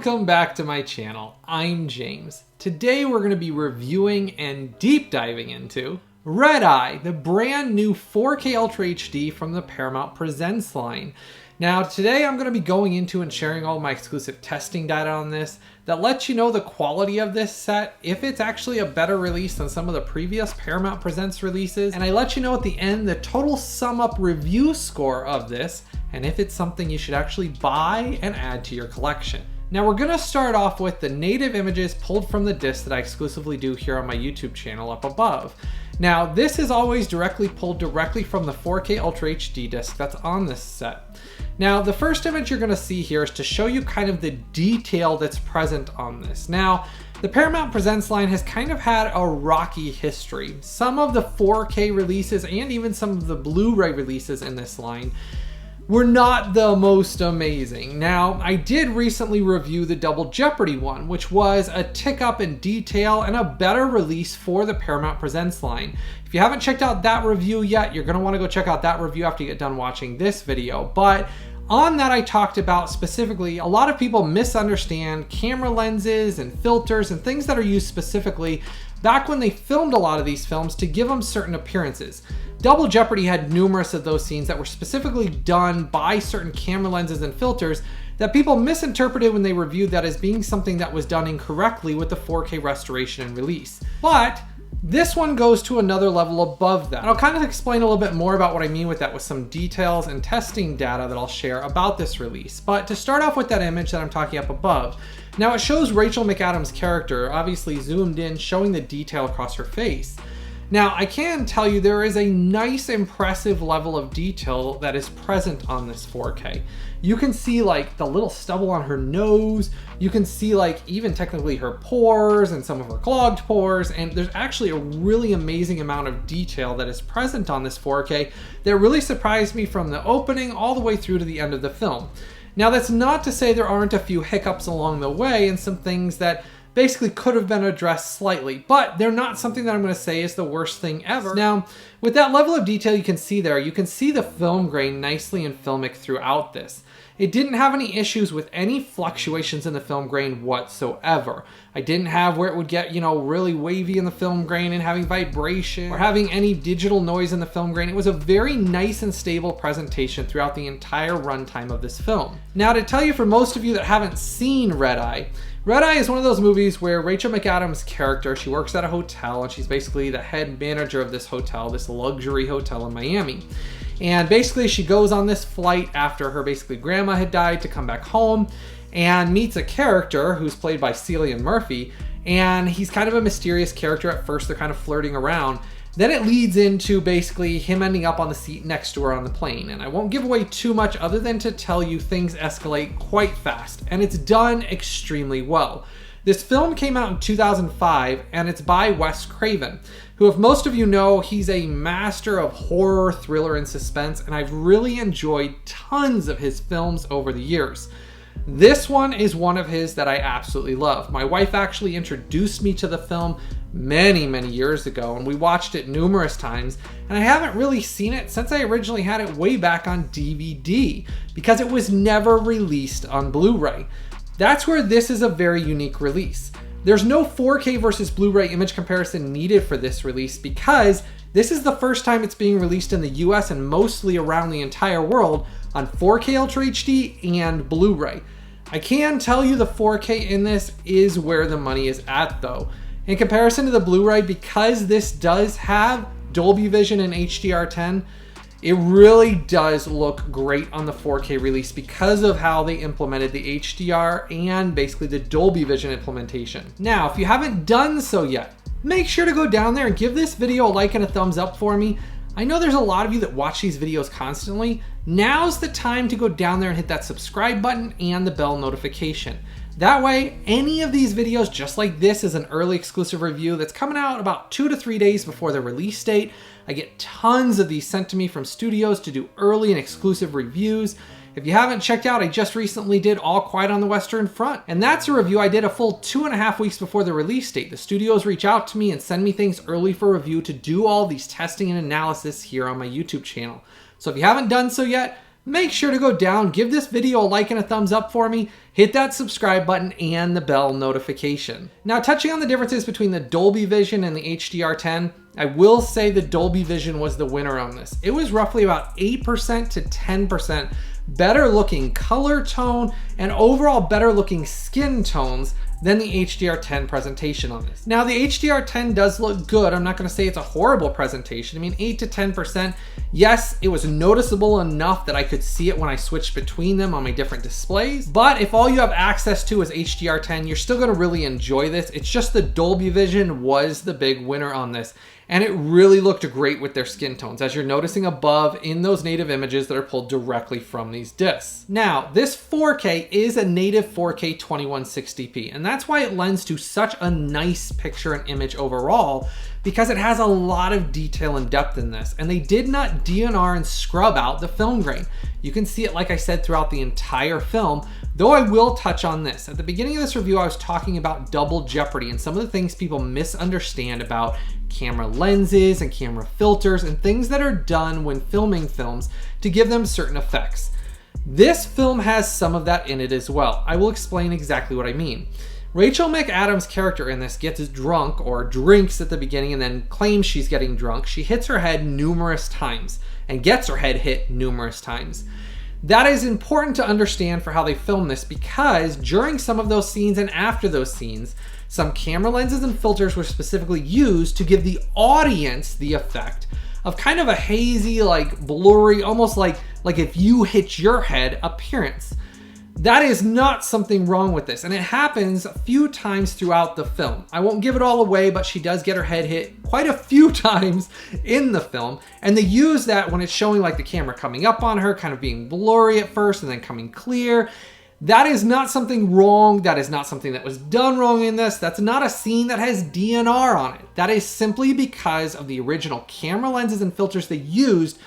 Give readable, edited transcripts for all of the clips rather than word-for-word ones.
Welcome back to my channel. I'm James. Today we're going to be reviewing and deep diving into Red Eye, the brand new 4K Ultra HD from the Paramount Presents line. Now today I'm going to be going into and sharing all my exclusive testing data on this that lets you know the quality of this set, if it's actually a better release than some of the previous Paramount Presents releases, and I let you know at the end the total sum up review score of this, and if it's something you should actually buy and add to your collection. Now we're going to start off with the native images pulled from the disc that I exclusively do here on my YouTube channel up above. Now this is always pulled directly from the 4K Ultra HD disc that's on this set. Now the first image you're going to see here is to show you kind of the detail that's present on this. Now the Paramount Presents line has kind of had a rocky history. Some of the 4K releases and even some of the Blu Ray releases in this line were not the most amazing. Now, I did recently review the Double Jeopardy one, which was a tick up in detail and a better release for the Paramount Presents line. If you haven't checked out that review yet, you're gonna wanna go check out that review after you get done watching this video. But on that I talked about specifically, a lot of people misunderstand camera lenses and filters and things that are used specifically back when they filmed a lot of these films to give them certain appearances. Double Jeopardy had numerous of those scenes that were specifically done by certain camera lenses and filters that people misinterpreted when they reviewed that as being something that was done incorrectly with the 4K restoration and release. But this one goes to another level above that. And I'll kind of explain a little bit more about what I mean with that with some details and testing data that I'll share about this release. But to start off with that image that I'm talking up above, now it shows Rachel McAdams' character, obviously zoomed in, showing the detail across her face. Now, I can tell you there is a nice, impressive level of detail that is present on this 4K. You can see like the little stubble on her nose. You can see like even technically her pores and some of her clogged pores. And there's actually a really amazing amount of detail that is present on this 4K that really surprised me from the opening all the way through to the end of the film. Now, that's not to say there aren't a few hiccups along the way and some things that basically could have been addressed slightly, but they're not something that I'm going to say is the worst thing ever. Now, with that level of detail you can see there, you can see the film grain nicely and filmic throughout this. It didn't have any issues with any fluctuations in the film grain whatsoever. I didn't have where it would get, really wavy in the film grain and having vibration or having any digital noise in the film grain. It was a very nice and stable presentation throughout the entire runtime of this film. Now, to tell you, for most of you that haven't seen Red Eye is one of those movies where Rachel McAdams' character, she works at a hotel and she's basically the head manager of this hotel, this luxury hotel in Miami. And basically she goes on this flight after her grandma had died to come back home and meets a character who's played by Cillian Murphy. And he's kind of a mysterious character. At first they're kind of flirting around. Then it leads into basically him ending up on the seat next to her on the plane. And I won't give away too much other than to tell you things escalate quite fast. And it's done extremely well. This film came out in 2005 and it's by Wes Craven, who, if most of you know, he's a master of horror, thriller, and suspense. And I've really enjoyed tons of his films over the years. This one is one of his that I absolutely love. My wife actually introduced me to the film many, many years ago, and we watched it numerous times, and I haven't really seen it since I originally had it way back on DVD because it was never released on Blu Ray. That's where this is a very unique release. There's no 4K versus Blu Ray image comparison needed for this release because this is the first time it's being released in the US and mostly around the entire world on 4K Ultra HD and Blu Ray. I can tell you the 4K in this is where the money is at though. In comparison to the Blu Ray, because this does have Dolby Vision and HDR10, it really does look great on the 4K release because of how they implemented the HDR and basically the Dolby Vision implementation. Now, if you haven't done so yet, make sure to go down there and give this video a like and a thumbs up for me. I know there's a lot of you that watch these videos constantly. Now's the time to go down there and hit that subscribe button and the bell notification. That way, any of these videos, just like this, is an early exclusive review that's coming out about 2 to 3 days before the release date. I get tons of these sent to me from studios to do early and exclusive reviews. If you haven't checked out, I just recently did All Quiet on the Western Front, and that's a review I did a full 2.5 weeks before the release date. The studios reach out to me and send me things early for review to do all these testing and analysis here on my YouTube channel. So if you haven't done so yet, make sure to go down, give this video a like and a thumbs up for me, hit that subscribe button and the bell notification. Now, touching on the differences between the Dolby Vision and the HDR10, I will say the Dolby Vision was the winner on this. It was roughly about 8% to 10% better looking color tone and overall better looking skin tones than the HDR10 presentation on this. Now, the HDR10 does look good. I'm not gonna say it's a horrible presentation. I mean, 8 to 10%. Yes, it was noticeable enough that I could see it when I switched between them on my different displays. But if all you have access to is HDR10, you're still gonna really enjoy this. It's just the Dolby Vision was the big winner on this. And it really looked great with their skin tones, as you're noticing above in those native images that are pulled directly from these discs. Now, this 4K is a native 4K 2160p, and that's why it lends to such a nice picture and image overall, because it has a lot of detail and depth in this, and they did not DNR and scrub out the film grain. You can see it, like I said, throughout the entire film, though I will touch on this. At the beginning of this review, I was talking about double jeopardy and some of the things people misunderstand about camera lenses and camera filters and things that are done when filming films to give them certain effects. This film has some of that in it as well. I will explain exactly what I mean. Rachel McAdams' character in this gets drunk or drinks at the beginning and then claims she's getting drunk. She hits her head numerous times and gets her head hit numerous times. That is important to understand for how they film this, because during some of those scenes and after those scenes, some camera lenses and filters were specifically used to give the audience the effect of kind of a hazy, like blurry, almost like if you hit your head appearance. That is not something wrong with this, and it happens a few times throughout the film. I won't give it all away, but she does get her head hit quite a few times in the film, and they use that when it's showing like the camera coming up on her, kind of being blurry at first and then coming clear. That is not something wrong. That is not something that was done wrong in this. That's not a scene that has DNR on it. That is simply because of the original camera lenses and filters they used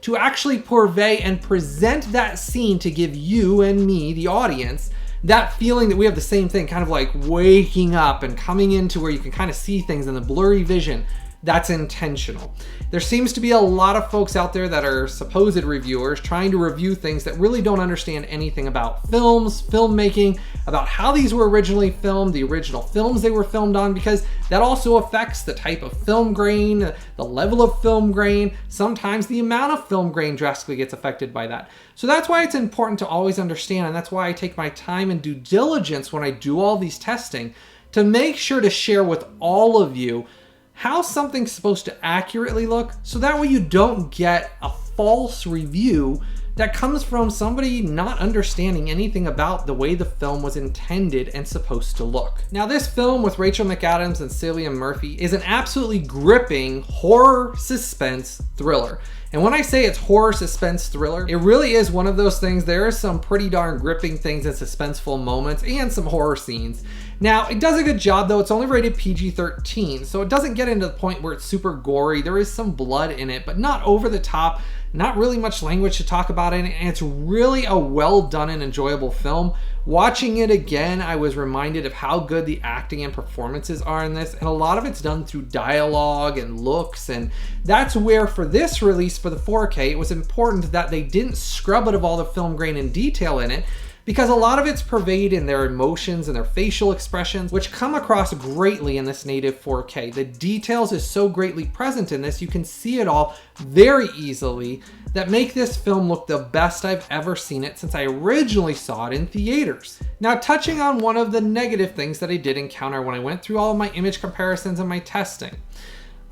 to actually purvey and present that scene to give you and me, the audience, that feeling that we have the same thing, kind of like waking up and coming into where you can kind of see things in the blurry vision. That's intentional. There seems to be a lot of folks out there that are supposed reviewers trying to review things that really don't understand anything about films, filmmaking, about how these were originally filmed, the original films they were filmed on, because that also affects the type of film grain, the level of film grain. Sometimes the amount of film grain drastically gets affected by that. So that's why it's important to always understand, and that's why I take my time and due diligence when I do all these testing to make sure to share with all of you how something's supposed to accurately look, so that way you don't get a false review that comes from somebody not understanding anything about the way the film was intended and supposed to look. Now, this film with Rachel McAdams and Cillian Murphy is an absolutely gripping horror suspense thriller. And when I say it's horror suspense thriller, it really is one of those things. There are some pretty darn gripping things and suspenseful moments and some horror scenes. Now, it does a good job though. It's only rated PG-13, so it doesn't get into the point where it's super gory. There is some blood in it, but not over the top, not really much language to talk about in it, and it's really a well done and enjoyable film. Watching it again, I was reminded of how good the acting and performances are in this, and a lot of it's done through dialogue and looks, and that's where for this release for the 4K, it was important that they didn't scrub it of all the film grain and detail in it, because a lot of it's pervaded in their emotions and their facial expressions, which come across greatly in this native 4K. The details is so greatly present in this, you can see it all very easily, that make this film look the best I've ever seen it since I originally saw it in theaters. Now, touching on one of the negative things that I did encounter when I went through all of my image comparisons and my testing.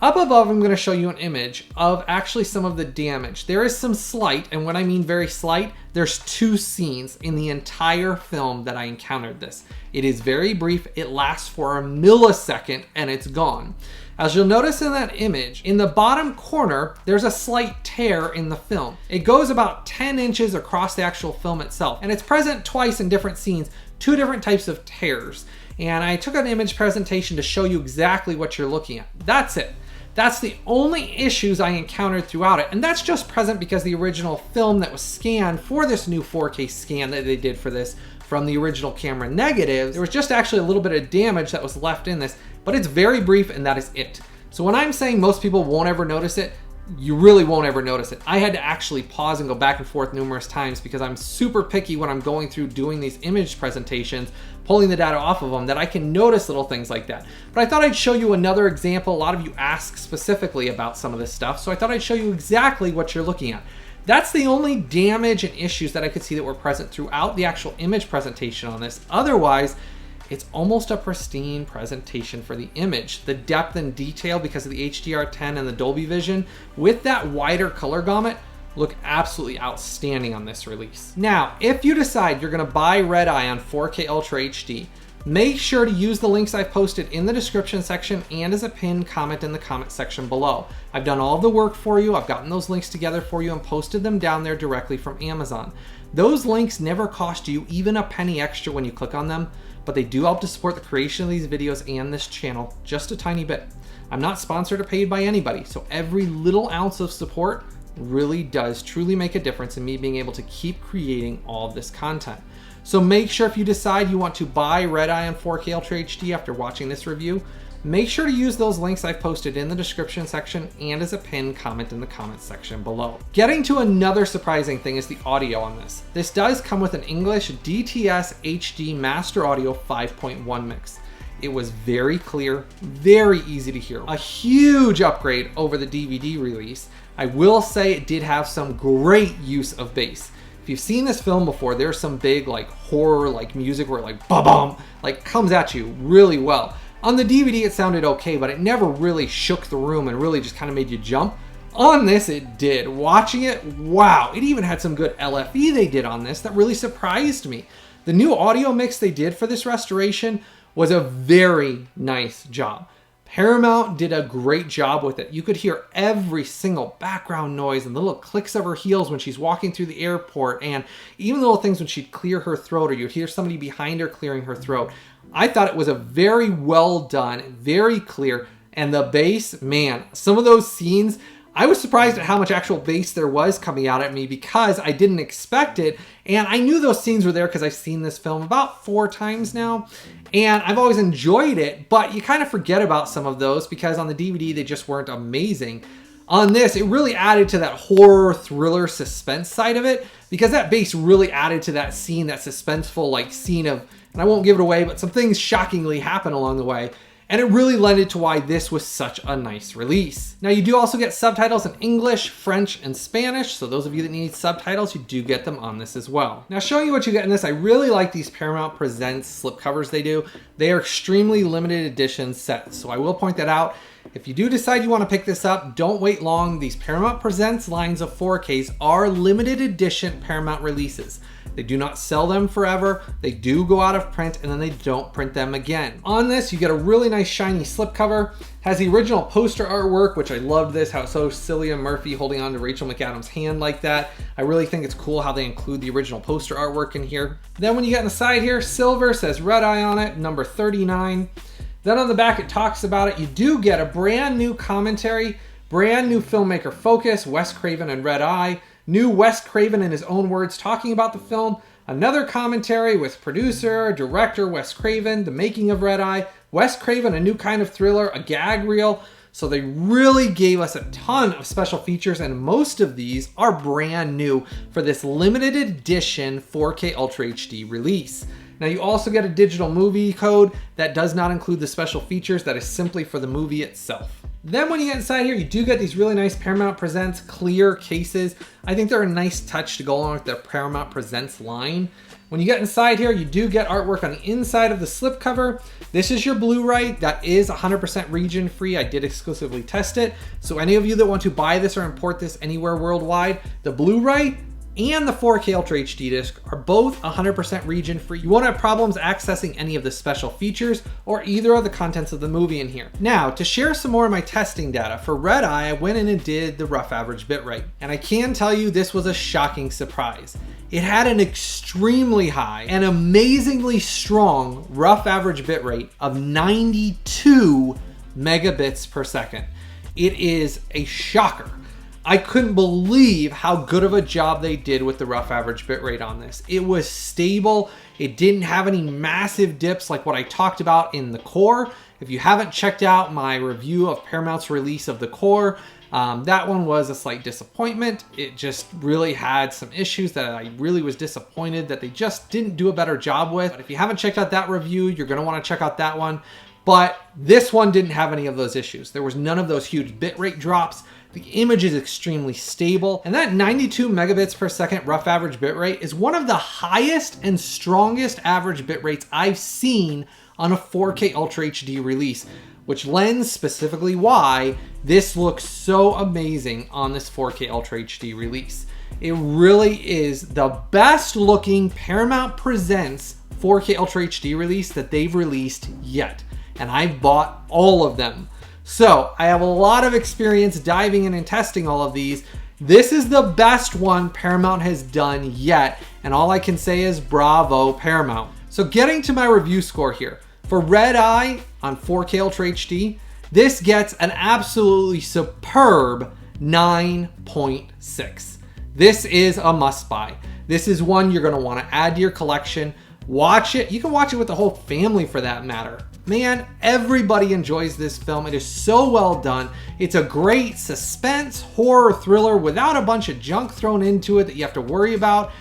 Up above, I'm going to show you an image of actually some of the damage. There is some slight, and when I mean very slight, there's 2 scenes in the entire film that I encountered this. It is very brief, it lasts for a millisecond, and it's gone. As you'll notice in that image, in the bottom corner, there's a slight tear in the film. It goes about 10 inches across the actual film itself, and it's present twice in different scenes, 2 different types of tears. And I took an image presentation to show you exactly what you're looking at. That's it. That's the only issues I encountered throughout it, and that's just present because the original film that was scanned for this new 4K scan that they did for this from the original camera negatives, there was just actually a little bit of damage that was left in this, but it's very brief and that is it. So when I'm saying most people won't ever notice it, you really won't ever notice it. I had to actually pause and go back and forth numerous times because I'm super picky when I'm going through doing these image presentations, pulling the data off of them, that I can notice little things like that. But I thought I'd show you another example. A lot of you ask specifically about some of this stuff, so I thought I'd show you exactly what you're looking at. That's the only damage and issues that I could see that were present throughout the actual image presentation on this. Otherwise, it's almost a pristine presentation for the image. The depth and detail, because of the HDR10 and the Dolby Vision, with that wider color gamut, look absolutely outstanding on this release. Now, if you decide you're gonna buy Red-Eye on 4K Ultra HD, make sure to use the links I've posted in the description section and as a pinned comment in the comment section below. I've done all the work for you. I've gotten those links together for you and posted them down there directly from Amazon. Those links never cost you even a penny extra when you click on them, but they do help to support the creation of these videos and this channel just a tiny bit. I'm not sponsored or paid by anybody, so every little ounce of support really does truly make a difference in me being able to keep creating all of this content. So make sure if you decide you want to buy Red-Eye on 4K Ultra HD after watching this review, make sure to use those links I've posted in the description section and as a pinned comment in the comment section below. Getting to another surprising thing is the audio on this. This does come with an English DTS HD Master Audio 5.1 mix. It was very clear, very easy to hear. A huge upgrade over the DVD release. I will say it did have some great use of bass. If you've seen this film before, there's some big like horror like music where it like ba-bum, like comes at you really well. On the DVD it sounded okay, but it never really shook the room and really just kind of made you jump. On this it did. Watching it, wow, it even had some good LFE they did on this that really surprised me. The new audio mix they did for this restoration was a very nice job. Paramount did a great job with it. You could hear every single background noise and the little clicks of her heels when she's walking through the airport, and even little things when she'd clear her throat or you'd hear somebody behind her clearing her throat. I thought it was a very well done, very clear, and the bass, man, some of those scenes, I was surprised at how much actual bass there was coming out at me because I didn't expect it. And I knew those scenes were there because I've seen this film about 4 times now. And I've always enjoyed it, but you kind of forget about some of those because on the DVD, they just weren't amazing. On this, it really added to that horror, thriller, suspense side of it because that bass really added to that scene, that suspenseful like scene of, and I won't give it away, but some things shockingly happen along the way. And it really lended to why this was such a nice release. Now you do also get subtitles in English, French, and Spanish, so those of you that need subtitles, you do get them on this as well. Now showing you what you get in this, I really like these Paramount Presents slipcovers they do. They are extremely limited edition sets, so I will point that out. If you do decide you want to pick this up, don't wait long. These Paramount Presents lines of 4Ks are limited edition Paramount releases. They do not sell them forever. They do go out of print and then they don't print them again. On this, you get a really nice shiny slipcover. Has the original poster artwork, which I loved this, how it shows Cillian Murphy holding on to Rachel McAdams' hand like that. I really think it's cool how they include the original poster artwork in here. Then when you get on the side here, silver, says Red-Eye on it, number 39. Then on the back, it talks about it. You do get a brand new commentary, brand new filmmaker focus, Wes Craven and Red-Eye. New Wes Craven in his own words talking about the film. Another commentary with producer, director Wes Craven, the making of Red-Eye. Wes Craven, a new kind of thriller, a gag reel. So they really gave us a ton of special features, and most of these are brand new for this limited edition 4K Ultra HD release. Now you also get a digital movie code that does not include the special features, that is simply for the movie itself. Then when you get inside here, you do get these really nice Paramount Presents clear cases. I think they're a nice touch to go along with the Paramount Presents line. When you get inside here, you do get artwork on the inside of the slipcover. This is your Blu-ray that is 100% region free. I did exclusively test it. So any of you that want to buy this or import this anywhere worldwide, the Blu-ray and the 4K Ultra HD disc are both 100% region free. You won't have problems accessing any of the special features or either of the contents of the movie in here. Now, to share some more of my testing data, for Red-Eye, I went in and did the rough average bitrate. And I can tell you this was a shocking surprise. It had an extremely high and amazingly strong rough average bitrate of 92 megabits per second. It is a shocker. I couldn't believe how good of a job they did with the rough average bitrate on this. It was stable. It didn't have any massive dips like what I talked about in the core. If you haven't checked out my review of Paramount's release of the core, That one was a slight disappointment. It just really had some issues that I really was disappointed that they just didn't do a better job with. But if you haven't checked out that review, you're gonna wanna check out that one. But this one didn't have any of those issues. There was none of those huge bitrate drops. The image is extremely stable, and that 92 megabits per second rough average bitrate is one of the highest and strongest average bitrates I've seen on a 4K Ultra HD release, which lends specifically why this looks so amazing on this 4K Ultra HD release. It really is the best looking Paramount Presents 4K Ultra HD release that they've released yet, and I've bought all of them. So I have a lot of experience diving in and testing all of these. This is the best one Paramount has done yet, and all I can say is bravo, Paramount. So getting to my review score here. For Red Eye on 4K Ultra HD, this gets an absolutely superb 9.6. This is a must buy. This is one you're gonna wanna add to your collection. Watch it. You can watch it with the whole family for that matter. Man, everybody enjoys this film. It is so well done. It's a great suspense horror thriller without a bunch of junk thrown into it that you have to worry about.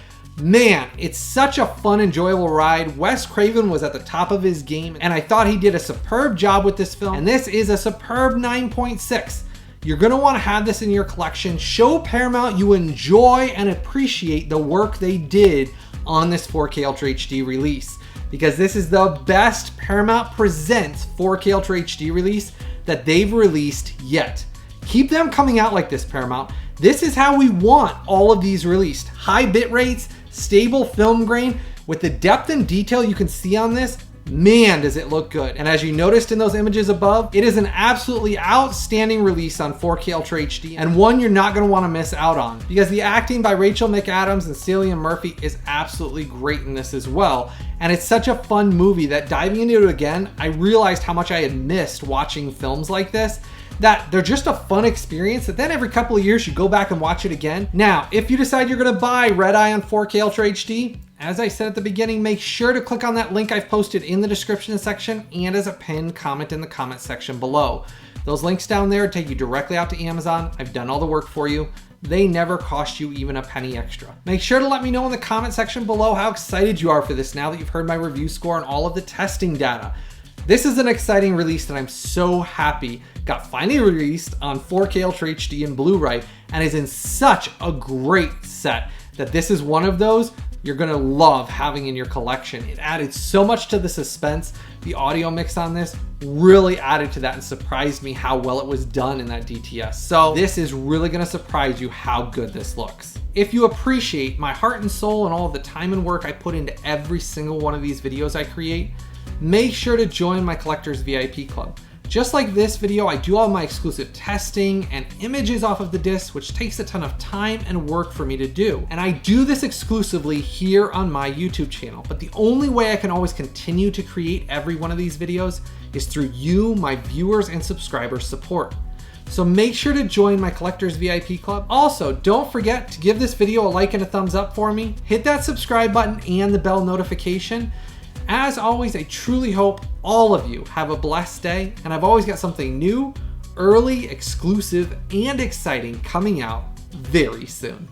Man, it's such a fun, enjoyable ride. Wes Craven was at the top of his game, and I thought he did a superb job with this film. And this is a superb 9.6. You're gonna wanna have this in your collection. Show Paramount you enjoy and appreciate the work they did on this 4K Ultra HD release, because this is the best Paramount Presents 4K Ultra HD release that they've released yet. Keep them coming out like this, Paramount. This is how we want all of these released. High bit rates, stable film grain. With the depth and detail you can see on this, man, does it look good. And as you noticed in those images above, it is an absolutely outstanding release on 4K Ultra HD, and one you're not gonna wanna miss out on, because the acting by Rachel McAdams and Cillian Murphy is absolutely great in this as well. And it's such a fun movie that diving into it again, I realized how much I had missed watching films like this, that they're just a fun experience that then every couple of years you go back and watch it again. Now, if you decide you're gonna buy Red Eye on 4K Ultra HD, as I said at the beginning, make sure to click on that link I've posted in the description section and as a pinned comment in the comment section below. Those links down there take you directly out to Amazon. I've done all the work for you. They never cost you even a penny extra. Make sure to let me know in the comment section below how excited you are for this now that you've heard my review score and all of the testing data. This is an exciting release that I'm so happy got finally released on 4K Ultra HD and Blu Ray, and is in such a great set that this is one of those you're gonna love having in your collection. It added so much to the suspense. The audio mix on this really added to that and surprised me how well it was done in that DTS. So this is really gonna surprise you how good this looks. If you appreciate my heart and soul and all of the time and work I put into every single one of these videos I create, make sure to join my Collector's VIP Club. Just like this video, I do all my exclusive testing and images off of the disc, which takes a ton of time and work for me to do. And I do this exclusively here on my YouTube channel. But the only way I can always continue to create every one of these videos is through you, my viewers and subscribers' support. So make sure to join my Collector's VIP Club. Also, don't forget to give this video a like and a thumbs up for me. Hit that subscribe button and the bell notification. As always, I truly hope all of you have a blessed day, and I've always got something new, early, exclusive, and exciting coming out very soon.